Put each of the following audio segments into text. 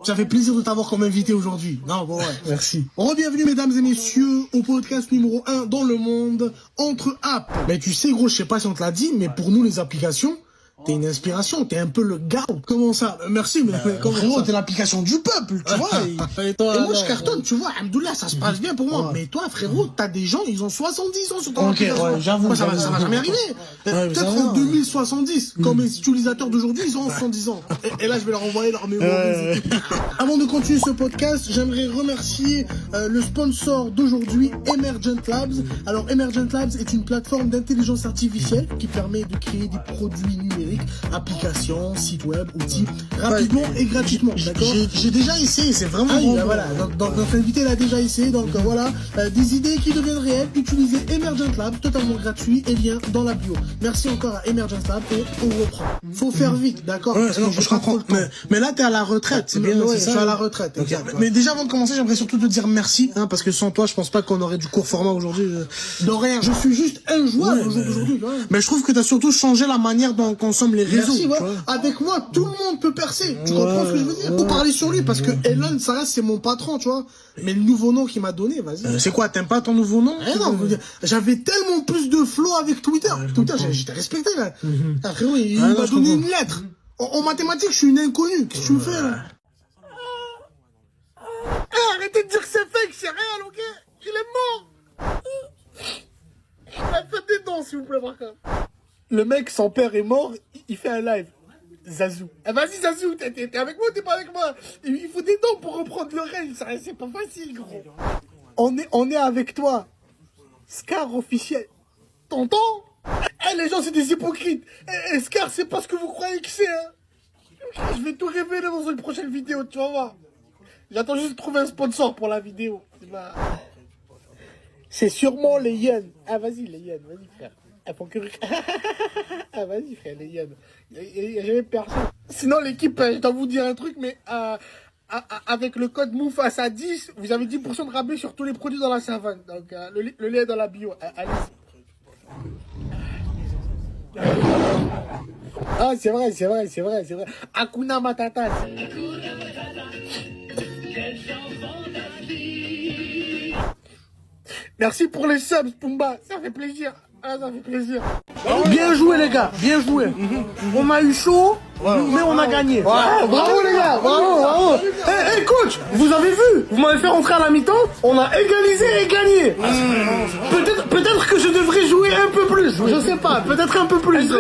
Ça fait plaisir de t'avoir comme invité aujourd'hui. Non, bon, ouais. Merci. Re-bienvenue, mesdames et messieurs, au podcast numéro 1 dans le monde, Entre Apps. Mais tu sais, gros, je sais pas si on te l'a dit, mais pour nous, les applications, t'es une inspiration, t'es un peu le gars. Comment ça? Merci, mais comment Frérot, t'es l'application du peuple, tu vois. Et moi, je cartonne, tu vois. Alhamdoulilah, ça se passe bien pour moi. Ouais. Mais toi, frérot, t'as des gens, ils ont 70 ans sur ton application. Ouais, j'avoue. Moi, ça va jamais arriver. Peut-être en 2070, comme les utilisateurs d'aujourd'hui, ils ont 110 ans. Et là, je vais leur envoyer leur mémoire. Avant de continuer ce podcast, j'aimerais remercier le sponsor d'aujourd'hui, Emergent Labs. Alors, Emergent Labs est une plateforme d'intelligence artificielle qui permet de créer des produits numériques, applications, sites web, outils, rapidement et gratuitement. D'accord. J'ai déjà essayé, c'est vraiment bon. Voilà, donc notre invité l'a déjà essayé, donc voilà, des idées qui deviennent réelles, utilisez Emergent Labs, totalement gratuit, et lien dans la bio. Merci encore à Emergent Labs et on reprend. Faut faire vite, d'accord? Ouais, non, je comprends. Mais là, t'es à la retraite, c'est bien, ouais, c'est ça. Je suis à la retraite. Okay. Mais déjà, avant de commencer, j'aimerais surtout te dire merci, hein, parce que sans toi, je pense pas qu'on aurait du court format aujourd'hui. De rien. Je suis juste injouable au jour d'aujourd'hui. Mais je trouve que t'as surtout changé la manière dont on consomme les réseaux. Merci, ouais. Avec moi, tout le monde peut percer. Tu comprends ce que je veux dire? Faut parler sur lui, parce que Elon, ça reste, c'est mon patron, tu vois. Mais le nouveau nom qu'il m'a donné, vas-y. C'est quoi, t'aimes pas ton nouveau nom? Non, j'avais tellement plus de flow avec Twitter. Twitter, j'étais respecté, là. Frérot, il m'a donné une lettre. En mathématiques, je suis une inconnue. Qu'est-ce que tu me fais, là? Arrêtez de dire que c'est fake, c'est réel, ok? Il est mort. Faites des dents, s'il vous plaît, par contre. Le mec, son père est mort, il fait un live. Zazou. Eh, vas-y, Zazou, t'es avec moi ou t'es pas avec moi? Il faut des dents pour reprendre le règne, c'est pas facile, gros. On est avec toi. Scar officiel. T'entends? Eh, les gens, c'est des hypocrites. Eh, Scar, c'est pas ce que vous croyez que c'est, hein. Je vais tout révéler dans une prochaine vidéo, tu vas voir. J'attends juste de trouver un sponsor pour la vidéo. C'est sûrement les yens. Ah, vas-y, les yens, vas-y, frère. Ah, vas-y, frère, les yens. Il n'y a jamais personne. Sinon, l'équipe, je dois vous dire un truc, mais avec le code MOUFASA10, vous avez 10% de rabais sur tous les produits dans la savane. Donc, le lien est dans la bio. Allez-y. Ah, c'est vrai. Hakuna Matata. Merci pour les subs, Pumba. Ça fait plaisir. Ah, ça fait plaisir. Bien joué, les gars. Bien joué. On a eu chaud, mais on a gagné. Bravo, les gars. Bravo. Hey, coach, vous avez vu? Vous m'avez fait rentrer à la mi-temps. On a égalisé et gagné. Peut-être que je devrais jouer un peu plus. Je sais pas. Peut-être un peu plus.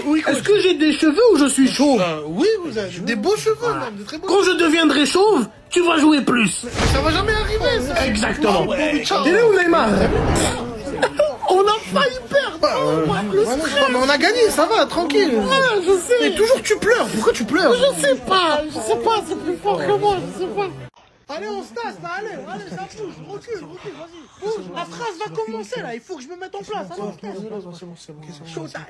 Oui, est-ce que j'ai des cheveux ou je suis chauve? Oui, vous avez des beaux cheveux, même, de très beaux. Quand je deviendrai chauve, tu vas jouer plus. Ça va jamais arriver, ça. Exactement. Il est où, Neymar? On a failli perdre. Mais on a gagné, ça va, tranquille. Ouais, je sais. Mais toujours tu pleures. Pourquoi tu pleures? Je sais pas, c'est plus fort que moi, je sais pas. Allez, on se tasse, là, allez, ça bouge, recule, vas-y, bouge. La phrase va commencer, là, il faut que je me mette en place. Allez, on se tasse. Showtime.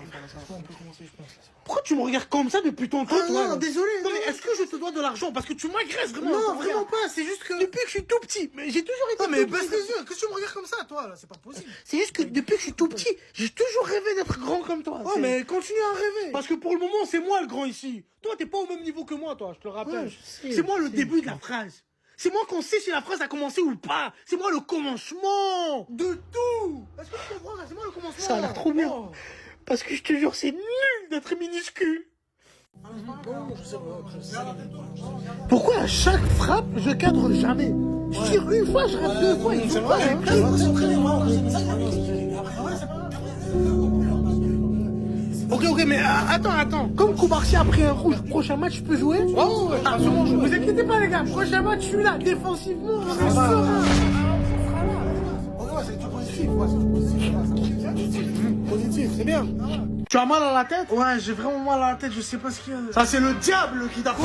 Pourquoi tu me regardes comme ça depuis tantôt? Non, désolé. Non, mais est-ce que je te dois de l'argent? Parce que tu m'agresses vraiment. Non, vraiment pas, c'est juste que... Depuis que je suis tout petit, mais j'ai toujours été Non, mais tout baisse petit. les yeux, qu'est-ce que tu me regardes comme ça, toi, là? C'est pas possible. C'est juste que depuis que je suis tout petit, j'ai toujours rêvé d'être grand comme toi. Ouais, mais continue à rêver. Parce que pour le moment, c'est moi le grand ici. Toi, t'es pas au même niveau que moi, toi, je te le rappelle. Ouais, c'est moi le début de la phrase. C'est moi qu'on sait si la phrase a commencé ou pas. C'est moi le commencement de tout. Est-ce que tu comprends? C'est moi le commencement. Ça a l'air trop bien. Parce que je te jure, c'est nul d'être minuscule. Pourquoi à chaque frappe, je cadre jamais? Je tire une fois, je rate deux fois. C'est vrai, Ok, mais attends. Comme Koubarsi a pris un rouge, prochain match, je peux jouer? Vous inquiétez pas, les gars. Prochain match, je suis là. Défensivement, on est serein. C'est positif, c'est bien. Tu as mal à la tête? Ouais, j'ai vraiment mal à la tête, je sais pas ce qu'il y a. Ça, c'est le diable qui t'a fait.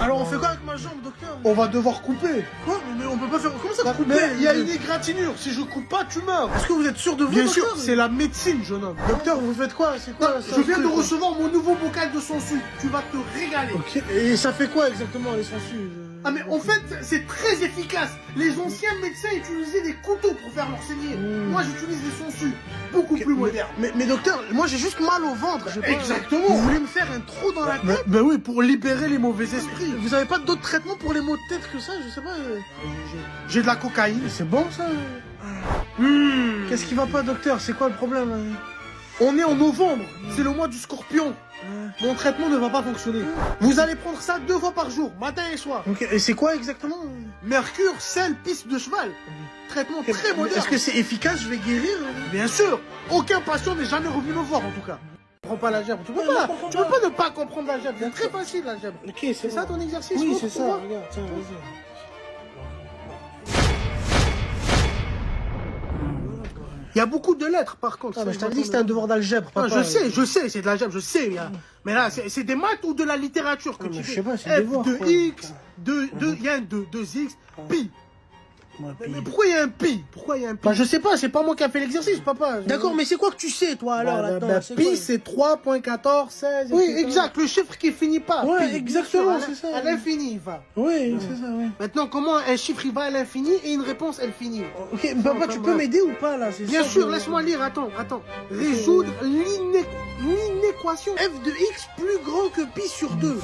Alors on fait quoi avec ma jambe, docteur? On va devoir couper. Quoi? Mais on peut pas faire... Comment ça couper? Mais il y a une égratignure. Si je coupe pas, tu meurs. Est-ce que vous êtes sûr de vous, Bien docteur? sûr, c'est la médecine, jeune homme. Docteur, vous faites quoi? C'est quoi? Je viens de recevoir mon nouveau bocal de sangsues. Tu vas te régaler. Ok. Et ça fait quoi exactement les sangsues? Ah mais en fait, c'est très efficace. Les anciens médecins utilisaient des couteaux pour faire leur saigner. Moi, j'utilise des sangsues, beaucoup plus modernes. Mais docteur, moi j'ai juste mal au ventre. Exactement. Vous voulez me faire un trou dans la tête? Ben oui, pour libérer les mauvais esprits. Vous avez pas d'autres traitements pour les maux de tête que ça? Je sais pas. J'ai de la cocaïne. C'est bon ça? Qu'est-ce qui va pas, docteur? C'est quoi le problème? On est en novembre, c'est le mois du scorpion. Mon traitement ne va pas fonctionner. Vous allez prendre ça 2 fois par jour, matin et soir. Ok, et c'est quoi exactement? Mercure, sel, piste de cheval. Traitement très moderne. Est-ce que c'est efficace? Je vais guérir? Bien sûr, aucun patient n'est jamais revenu me voir en tout cas. Prends pas la gemme. Tu peux pas ne pas comprendre la gemme. C'est très facile la gemme. Ok, C'est ça ton exercice? Oui, montre c'est pour ça. moi. Regarde, tiens, vas-y. Il y a beaucoup de lettres par contre. Ah, mais je t'avais dit que c'était un devoir d'algèbre, Non, papa. je sais, c'est de la gemme, je sais. Mais là, c'est des maths ou de la littérature que Non, tu mais je fais. sais pas, c'est F des devoirs, de quoi. X, il y a un 2x, pi. Mais pourquoi il y a un pi? Pourquoi il y a un pi? Bah, je sais pas, c'est pas moi qui a fait l'exercice, papa. D'accord, mais c'est quoi que tu sais, toi, alors, là-dedans? Pi, c'est 3.14, 16. Oui, exact, le chiffre qui finit pas. Ouais, Pi, exactement, bien sûr, c'est ça. À l'infini, il va. Oui, c'est ça, oui. Maintenant, comment un chiffre il va à l'infini et une réponse elle finit? Ok, papa, tu peux m'aider ou pas, là? Bien sûr, laisse-moi lire, attends. Résoudre l'inéquation F de X plus grand que pi sur 2.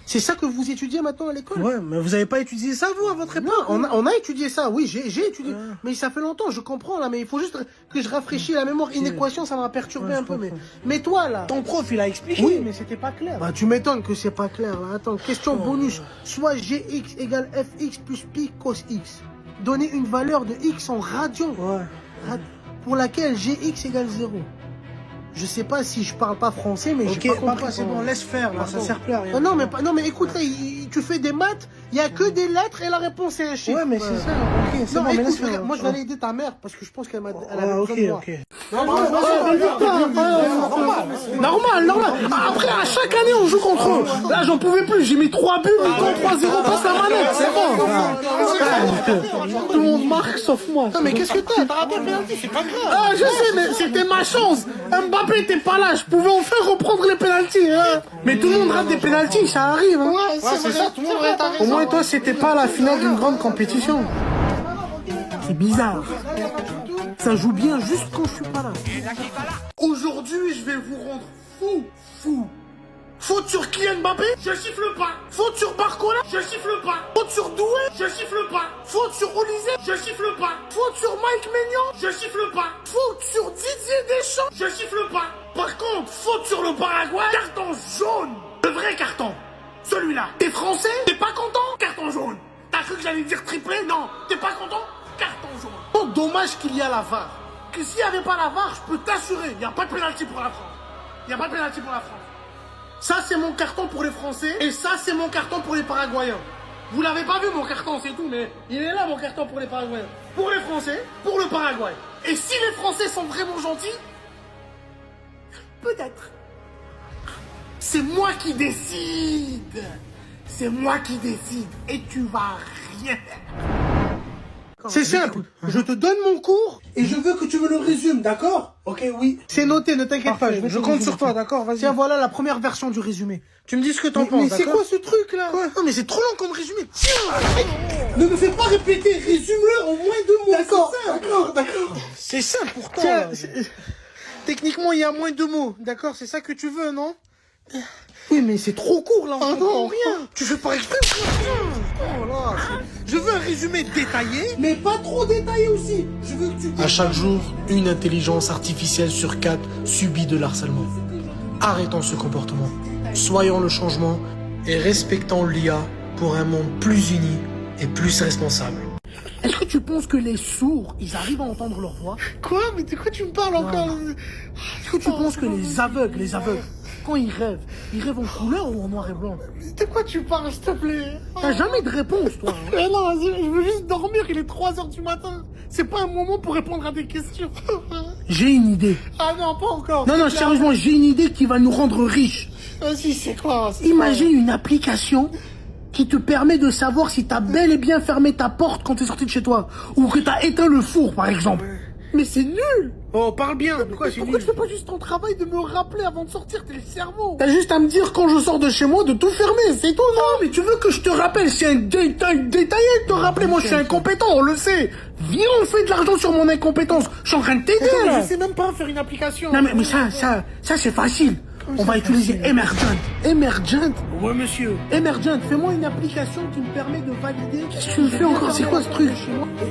C'est ça que vous étudiez maintenant à l'école? Ouais, mais vous avez pas étudié ça, vous, à votre époque? Non, on a étudié ça, oui, j'ai étudié. Mais ça fait longtemps, je comprends là, mais il faut juste que je rafraîchisse la mémoire. Inéquation, ça m'a perturbé un peu, mais toi là. Ton prof, il a expliqué. Oui, mais c'était pas clair. Bah, tu m'étonnes que c'est pas clair là. Attends, question bonus. Soit Gx égale Fx plus pi cos x. Donner une valeur de x en radians. Ouais. Pour laquelle Gx égale 0. Je sais pas si je parle pas français, mais j'ai pas compris. Papa, c'est bon, laisse faire, là, ça sert plus à rien. Non, mais écoute, là, tu fais des maths, il y a que des lettres et la réponse c'est un chiffre. Ouais, mais c'est ça, ok, c'est Non, bon, mais écoute, laisse faire. regarde, moi je vais aller aider ta mère parce que je pense qu'elle a Ok, besoin de moi. ok. Normal. Après, à chaque année, on joue contre eux. Là, j'en pouvais plus. J'ai mis 3 buts, ils comptent 3-0, passe la manette, c'est bon. Tout le monde marque sauf moi. Non, mais qu'est-ce que t'as raté un penalty, c'est pas grave. Ah, je sais, mais c'était ma chance. Mbappé était pas là, je pouvais enfin reprendre les penaltys. Hein. Mais tout le monde rate des penaltys, ça arrive. Hein. Ouais, c'est ça, tout le monde rate. Au moins, toi, c'était pas la finale d'une grande compétition. C'est bizarre. Ça joue bien juste quand je suis pas là. Aujourd'hui, je vais vous rendre fou. Faute sur Kylian Mbappé, je siffle pas. Faute sur Barcola, je siffle pas. Faute sur Doué, je siffle pas. Faute sur Olysée, je siffle pas. Faute sur Mike Maignan, je siffle pas. Faute sur Didier Deschamps, je siffle pas. Par contre, faute sur le Paraguay, carton jaune. Le vrai carton. Celui-là. T'es français? T'es pas content? Carton jaune. T'as cru que j'allais dire triplé? Non. T'es pas content? Carton jaune. Oh, dommage qu'il y a la VAR. Que s'il n'y avait pas la VAR, je peux t'assurer, il n'y a pas de pénalty pour la France. Il n'y a pas de pénalty pour la France. Ça, c'est mon carton pour les Français. Et ça, c'est mon carton pour les Paraguayens. Vous l'avez pas vu, mon carton, c'est tout. Mais il est là, mon carton pour les Paraguayens. Pour les Français, pour le Paraguay. Et si les Français sont vraiment gentils, peut-être. C'est moi qui décide. C'est moi qui décide. Et tu vas rien faire. C'est simple, je te donne mon cours et je veux que tu me le résumes, d'accord? Ok, oui. C'est noté, ne t'inquiète pas, je compte sur toi, d'accord? Vas-y. Tiens, voilà la première version du résumé. Tu me dis ce que t'en penses, d'accord? Mais c'est quoi ce truc là? Non, mais c'est trop long comme résumé. Tiens, ne me fais pas répéter, résume-le en moins de mots. D'accord. C'est simple pour toi. Tiens, techniquement, il y a moins de mots, d'accord? C'est ça que tu veux, non? Oui, mais c'est trop court là, on comprend rien. Tu fais pas exprès? Oh là, je veux un résumé détaillé, mais pas trop détaillé aussi. Je veux que tu... À chaque jour, une intelligence artificielle sur 4 subit de l'harcèlement. Arrêtons ce comportement. Soyons le changement et respectons l'IA pour un monde plus uni et plus responsable. Est-ce que tu penses que les sourds, ils arrivent à entendre leur voix? Quoi? Mais de quoi tu me parles encore? Est-ce que tu penses que les aveugles, quand ils rêvent en couleur ou en noir et blanc? De quoi tu parles, s'il te plaît? T'as jamais de réponse, toi. Mais non, je veux juste dormir, il est 3h du matin. C'est pas un moment pour répondre à des questions. J'ai une idée. Ah non, pas encore. Non, sérieusement, j'ai une idée qui va nous rendre riches. Vas-y, c'est quoi? Imagine une application qui te permet de savoir si t'as bel et bien fermé ta porte quand t'es sorti de chez toi. Ou que t'as éteint le four, par exemple. Mais c'est nul. Oh, parle bien. Pourquoi c'est Pourquoi nul? tu fais pas juste ton travail de me rappeler avant de sortir? T'es le cerveau. T'as juste à me dire quand je sors de chez moi de tout fermer, c'est tout, non? Mais tu veux que je te rappelle? C'est un détail détaillé de te rappeler. Moi, je suis incompétent, on le sait. Viens, on fait de l'argent sur mon incompétence. Je suis en train de t'aider, là. Je sais même pas faire une application. Non, mais ça, c'est facile. On va utiliser Emergent. Emergent? Ouais, monsieur. Emergent, fais-moi une application qui me permet de valider. Qu'est-ce que tu me fais encore? C'est quoi ce truc?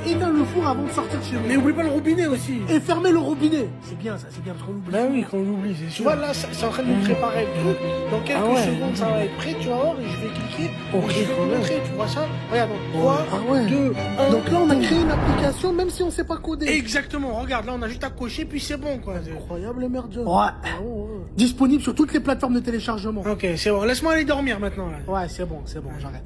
Et éteins le four avant de sortir de chez moi. Mais oublie pas le robinet aussi. Et fermer le robinet. C'est bien ça, c'est bien parce qu'on oublie. Bah oui, qu'on oublie, c'est sûr. Tu vois, là, c'est en train de nous préparer le truc. Dans quelques secondes, ça va être prêt, tu vas voir, et je vais cliquer. Ok, et je vais te montrer, tu vois ça? Regarde, 3, Ah ouais. 2, 1. Donc là, on a créé une application même si on sait pas coder. Exactement, regarde, là, on a juste à cocher, puis c'est bon, quoi. Incroyable, Emergent. Ouais. Disponible sur toutes les plateformes de téléchargement. Ok, c'est bon. Laisse-moi aller dormir maintenant, là. Ouais, c'est bon, j'arrête.